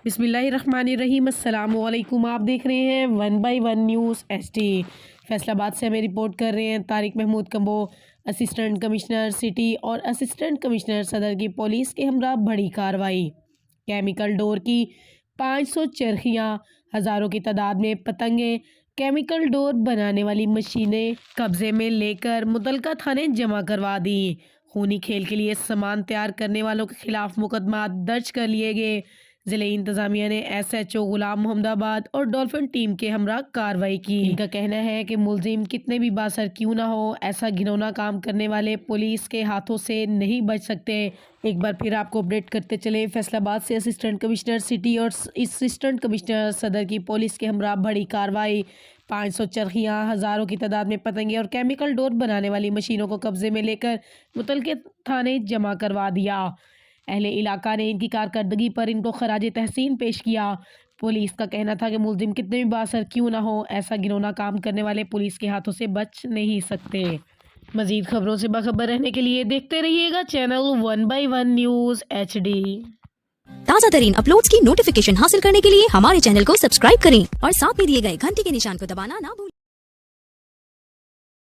बिस्मिल्लाहिर्रहमानिर्रहीम। अस्सलामुअलैकुम। आप देख रहे हैं 1 बाय 1 न्यूज़ HD। फैसलाबाद से हमें रिपोर्ट कर रहे हैं Tariq Mahmood Kamboh. Assistant commissioner city और असिस्टेंट कमिश्नर सदर की पुलिस के हमरा बड़ी कार्रवाई। केमिकल डोर की 500 चरखियाँ, हज़ारों की तादाद में पतंगे, केमिकल डोर बनाने वाली मशीनें कब्जे में लेकर मुतलका थाने जमा करवा दी। खूनी खेल के लिए सामान तैयार करने वालों के खिलाफ मुकदमा दर्ज कर लिए गए। जिले इंतजामिया ने SHO गुलाम मोहम्मदाबाद और डॉल्फिन टीम के हमरा कार्रवाई की। इनका कहना है कि मुलजिम कितने भी बासर क्यों ना हो, ऐसा घिनौना काम करने वाले पुलिस के हाथों से नहीं बच सकते। एक बार फिर आपको अपडेट करते चले, फैसलाबाद से असिस्टेंट कमिश्नर सिटी और असिस्टेंट कमिश्नर सदर की पुलिस के हमरा बड़ी कार्रवाई। 500 चरखियाँ, हज़ारों की तादाद में पतंगे और केमिकल डोर बनाने वाली मशीनों को कब्जे में लेकर मुतलके थाने जमा करवा दिया। अहले इलाका ने इनकी कारकर्दगी पर इनको खराजे तहसीन पेश किया। पुलिस का कहना था कि मुलजिम कितने भी बासर क्यों ना हो, ऐसा घिनौना काम करने वाले पुलिस के हाथों से बच नहीं सकते। मजीद खबरों से बाखबर रहने के लिए देखते रहिएगा चैनल 1 बाय 1 न्यूज़ HD। ताज़ा तरीन अपलोड्स की नोटिफिकेशन हासिल करने के लिए हमारे चैनल को सब्सक्राइब करें और साथ में दिए गए घंटी के निशान को दबाना ना भूलें।